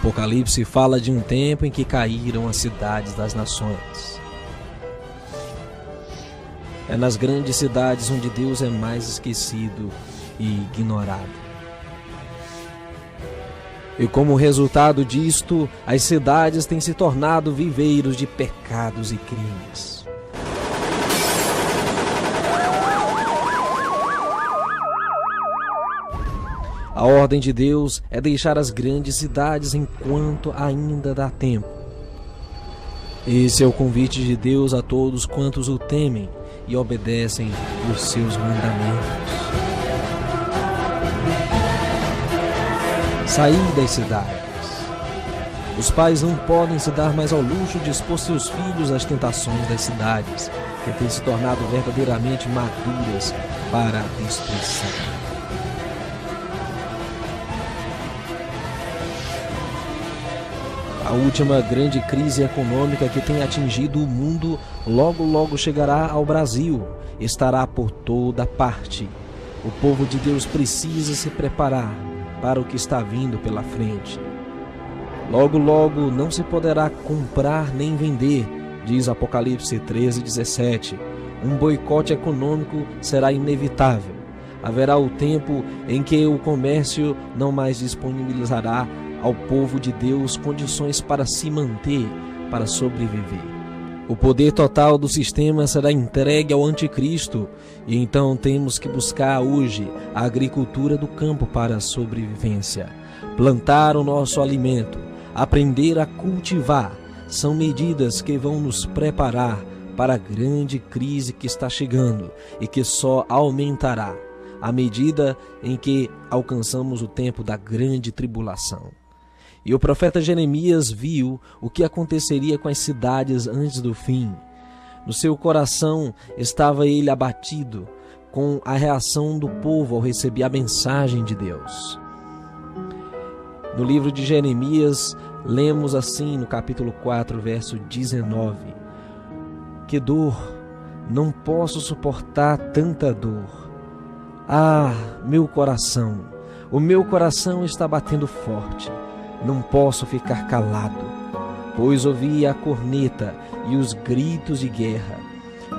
Apocalipse fala de um tempo em que caíram as cidades das nações. É nas grandes cidades onde Deus é mais esquecido e ignorado. E como resultado disto, as cidades têm se tornado viveiros de pecados e crimes. A ordem de Deus é deixar as grandes cidades enquanto ainda dá tempo. Esse é o convite de Deus a todos quantos o temem e obedecem os seus mandamentos. Sair das cidades. Os pais não podem se dar mais ao luxo de expor seus filhos às tentações das cidades, que têm se tornado verdadeiramente maduras para a destruição. A última grande crise econômica que tem atingido o mundo logo chegará ao Brasil, estará por toda parte. O povo de Deus precisa se preparar para o que está vindo pela frente. Logo não se poderá comprar nem vender, diz Apocalipse 13:17. Um boicote econômico será inevitável. Haverá o tempo em que o comércio não mais disponibilizará ao povo de Deus condições para se manter, para sobreviver. O poder total do sistema será entregue ao anticristo, e então temos que buscar hoje a agricultura do campo para a sobrevivência. Plantar o nosso alimento, aprender a cultivar, são medidas que vão nos preparar para a grande crise que está chegando e que só aumentará à medida em que alcançamos o tempo da grande tribulação. E o profeta Jeremias viu o que aconteceria com as cidades antes do fim. No seu coração estava ele abatido com a reação do povo ao receber a mensagem de Deus. No livro de Jeremias, lemos assim no capítulo 4, verso 19: Que dor, não posso suportar tanta dor. Ah, meu coração, o meu coração está batendo forte. Não posso ficar calado, pois ouvi a corneta e os gritos de guerra.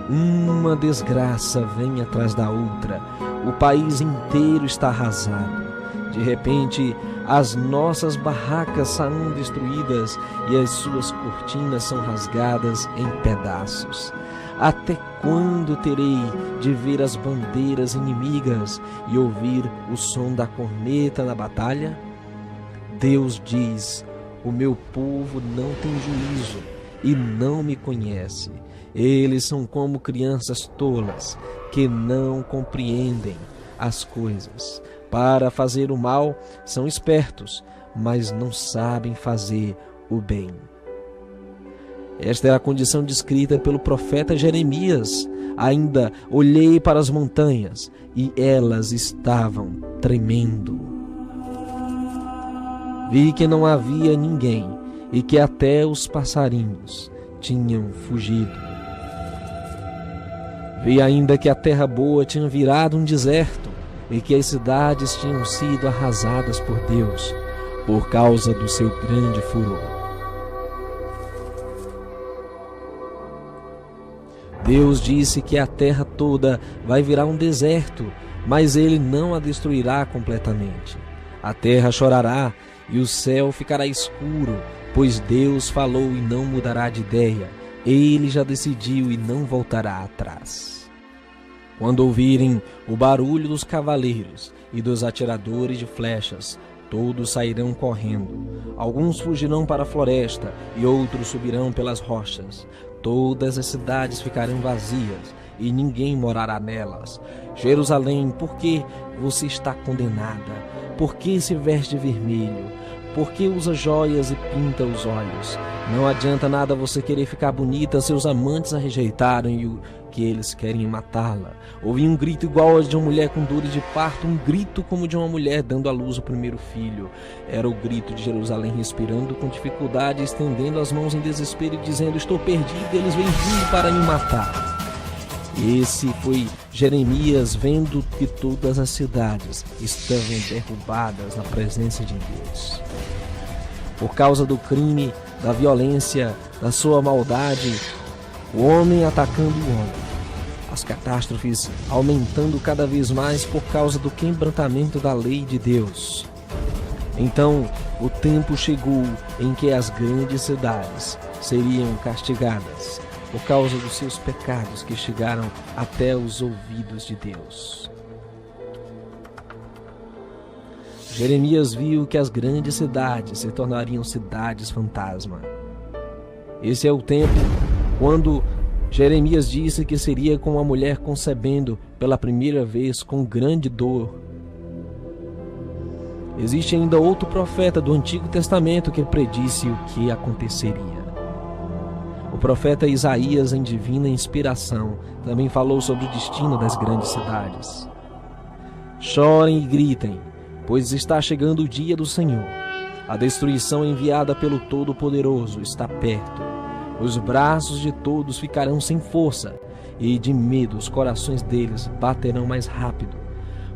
Uma desgraça vem atrás da outra. O país inteiro está arrasado. De repente, as nossas barracas são destruídas e as suas cortinas são rasgadas em pedaços. Até quando terei de ver as bandeiras inimigas e ouvir o som da corneta na batalha? Deus diz: o meu povo não tem juízo e não me conhece. Eles são como crianças tolas que não compreendem as coisas. Para fazer o mal são espertos, mas não sabem fazer o bem. Esta é a condição descrita pelo profeta Jeremias. Ainda olhei para as montanhas e elas estavam tremendo. Vi que não havia ninguém e que até os passarinhos tinham fugido. Vi ainda que a terra boa tinha virado um deserto e que as cidades tinham sido arrasadas por Deus por causa do seu grande furor. Deus disse que a terra toda vai virar um deserto, mas ele não a destruirá completamente. A terra chorará e o céu ficará escuro, pois Deus falou e não mudará de ideia. Ele já decidiu e não voltará atrás. Quando ouvirem o barulho dos cavaleiros e dos atiradores de flechas, todos sairão correndo. Alguns fugirão para a floresta e outros subirão pelas rochas. Todas as cidades ficarão vazias e ninguém morará nelas. Jerusalém, por que você está condenada? Por que se veste vermelho? Por que usa joias e pinta os olhos? Não adianta nada você querer ficar bonita, seus amantes a rejeitaram e o que eles querem matá-la. Ouvi um grito igual ao de uma mulher com dores de parto, um grito como de uma mulher dando à luz o primeiro filho. Era o grito de Jerusalém respirando com dificuldade, estendendo as mãos em desespero e dizendo: estou perdida, eles vêm vindo para me matar. Esse foi Jeremias vendo que todas as cidades estavam derrubadas na presença de Deus. por causa do crime, da violência, da sua maldade, o homem atacando o homem. As catástrofes aumentando cada vez mais por causa do quebrantamento da lei de Deus. Então, o tempo chegou em que as grandes cidades seriam castigadas por causa dos seus pecados que chegaram até os ouvidos de Deus. Jeremias viu que as grandes cidades se tornariam cidades fantasma. Esse é o tempo quando Jeremias disse que seria como uma mulher concebendo pela primeira vez com grande dor. Existe ainda outro profeta do Antigo Testamento que predisse o que aconteceria. O profeta Isaías, em divina inspiração, também falou sobre o destino das grandes cidades. Chorem e gritem, pois está chegando o dia do Senhor. A destruição enviada pelo Todo-Poderoso está perto. Os braços de todos ficarão sem força, e de medo os corações deles baterão mais rápido,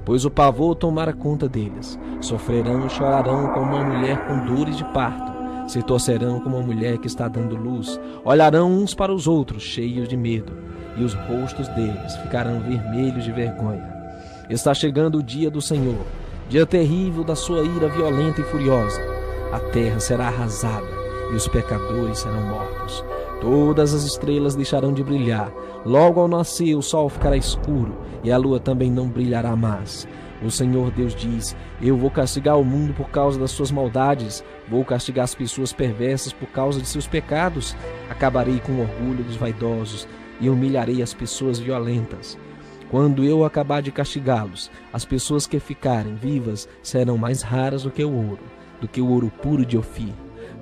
pois o pavor tomará conta deles. Sofrerão e chorarão como uma mulher com dores de parto, se torcerão como uma mulher que está dando luz, olharão uns para os outros cheios de medo, e os rostos deles ficarão vermelhos de vergonha. Está chegando o dia do Senhor, dia terrível da sua ira violenta e furiosa. A terra será arrasada e os pecadores serão mortos. Todas as estrelas deixarão de brilhar. Logo ao nascer o sol ficará escuro e a lua também não brilhará mais. O Senhor Deus diz: eu vou castigar o mundo por causa das suas maldades, vou castigar as pessoas perversas por causa de seus pecados. Acabarei com o orgulho dos vaidosos e humilharei as pessoas violentas. Quando eu acabar de castigá-los, as pessoas que ficarem vivas serão mais raras do que o ouro puro de Ofir.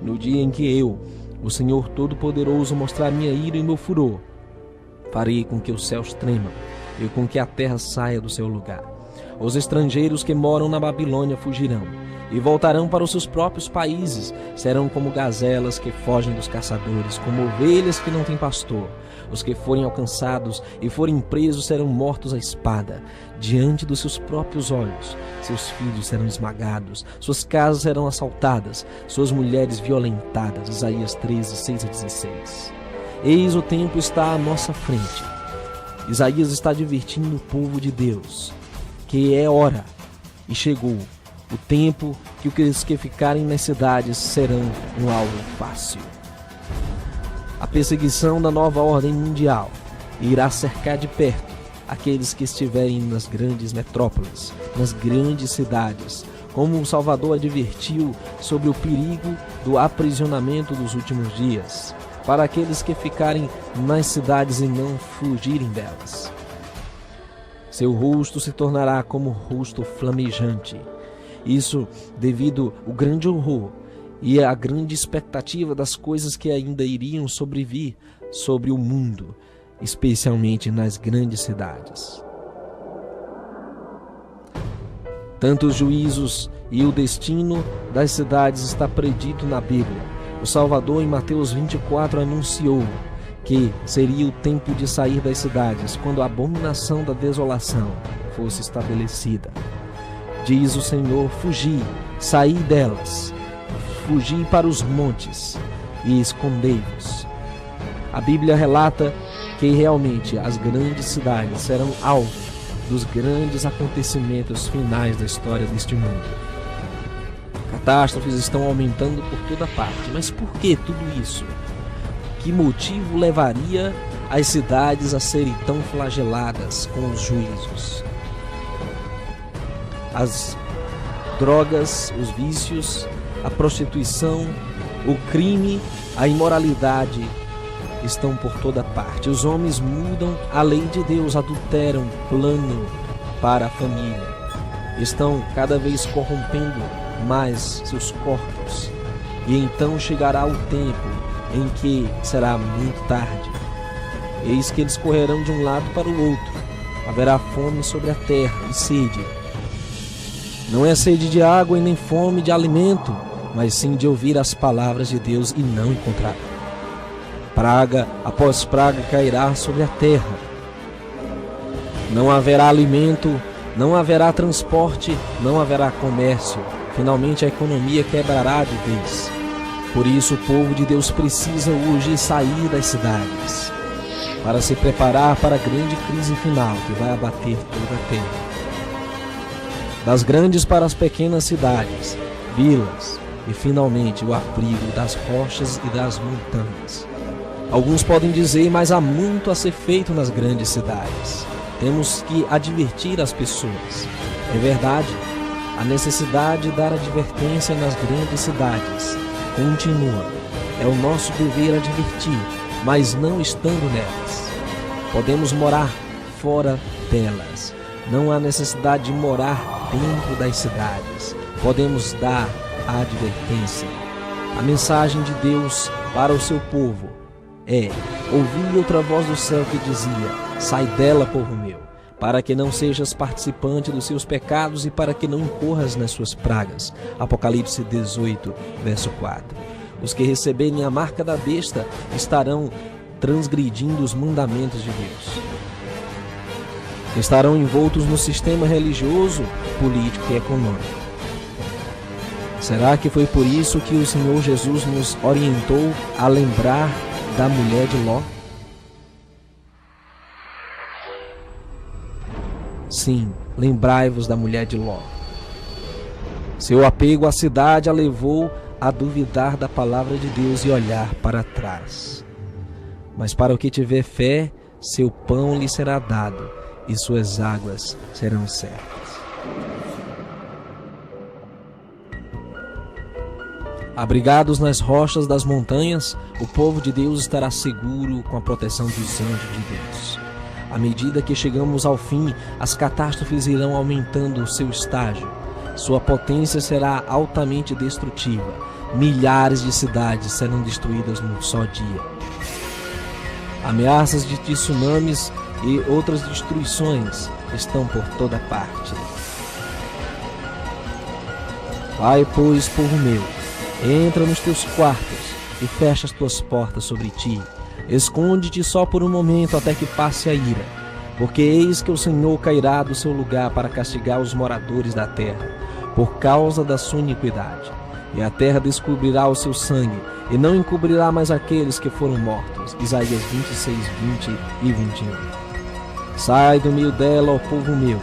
No dia em que eu, o Senhor Todo-Poderoso, mostrar minha ira e meu furor, farei com que os céus tremam e com que a terra saia do seu lugar. Os estrangeiros que moram na Babilônia fugirão e voltarão para os seus próprios países. Serão como gazelas que fogem dos caçadores, como ovelhas que não têm pastor. Os que forem alcançados e forem presos serão mortos à espada, diante dos seus próprios olhos. Seus filhos serão esmagados, suas casas serão assaltadas, suas mulheres violentadas. Isaías 13, 6-16. Eis o tempo está à nossa frente. Isaías está advertindo o povo de Deus que é hora e chegou o tempo que os que ficarem nas cidades serão um alvo fácil. A perseguição da nova ordem mundial irá cercar de perto aqueles que estiverem nas grandes metrópoles, nas grandes cidades, como o Salvador advertiu sobre o perigo do aprisionamento dos últimos dias, para aqueles que ficarem nas cidades e não fugirem delas. Seu rosto se tornará como rosto flamejante. Isso devido ao grande horror e à grande expectativa das coisas que ainda iriam sobrevir sobre o mundo, especialmente nas grandes cidades. Tanto os juízos e o destino das cidades está predito na Bíblia. O Salvador, em Mateus 24, anunciou que seria o tempo de sair das cidades, quando a abominação da desolação fosse estabelecida. Diz o Senhor: fugi, saí delas, fugi para os montes e escondei-vos. A Bíblia relata que realmente as grandes cidades serão alvo dos grandes acontecimentos finais da história deste mundo. Catástrofes estão aumentando por toda parte, mas por que tudo isso? Que motivo levaria as cidades a serem tão flageladas com os juízos? As drogas, os vícios, a prostituição, o crime, a imoralidade estão por toda parte. Os homens mudam a lei de Deus, adulteram plano para a família. Estão cada vez corrompendo mais seus corpos. E então chegará o tempo em que será muito tarde. Eis que eles correrão de um lado para o outro. Haverá fome sobre a terra e sede. Não é sede de água e nem fome de alimento, mas sim de ouvir as palavras de Deus e não encontrar. Praga após praga cairá sobre a terra. Não haverá alimento, não haverá transporte, não haverá comércio. Finalmente a economia quebrará de vez. Por isso, o povo de Deus precisa hoje sair das cidades para se preparar para a grande crise final que vai abater toda a terra. Das grandes para as pequenas cidades, vilas e, finalmente, o abrigo das rochas e das montanhas. Alguns podem dizer, mas há muito a ser feito nas grandes cidades. Temos que advertir as pessoas. É verdade, a necessidade de dar advertência nas grandes cidades continua. É o nosso dever advertir, mas não estando nelas. Podemos morar fora delas. Não há necessidade de morar dentro das cidades. Podemos dar a advertência. A mensagem de Deus para o seu povo ouvi outra voz do céu que dizia: sai dela, povo meu, para que não sejas participante dos seus pecados e para que não incorras nas suas pragas. Apocalipse 18, verso 4. Os que receberem a marca da besta estarão transgredindo os mandamentos de Deus. Estarão envoltos no sistema religioso, político e econômico. Será que foi por isso que o Senhor Jesus nos orientou a lembrar da mulher de Ló? Sim, lembrai-vos da mulher de Ló. Seu apego à cidade a levou a duvidar da palavra de Deus e olhar para trás. Mas para o que tiver fé, seu pão lhe será dado e suas águas serão certas. Abrigados nas rochas das montanhas, o povo de Deus estará seguro com a proteção dos anjos de Deus. À medida que chegamos ao fim, as catástrofes irão aumentando o seu estágio. Sua potência será altamente destrutiva. Milhares de cidades serão destruídas num só dia. Ameaças de tsunamis e outras destruições estão por toda parte. Vai, pois, povo meu, entra nos teus quartos e fecha as tuas portas sobre ti. Esconde-te só por um momento até que passe a ira, porque eis que o Senhor cairá do seu lugar para castigar os moradores da terra, por causa da sua iniquidade. E a terra descobrirá o seu sangue, e não encobrirá mais aqueles que foram mortos. Isaías 26, 20 e 21. Sai do meio dela, ó povo meu,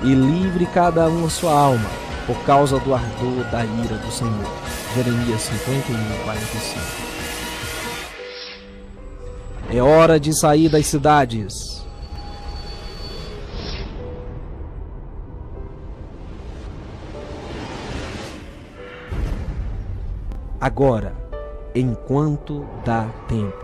e livre cada um a sua alma, por causa do ardor da ira do Senhor. Jeremias 51, 45. É hora de sair das cidades. Agora, enquanto dá tempo.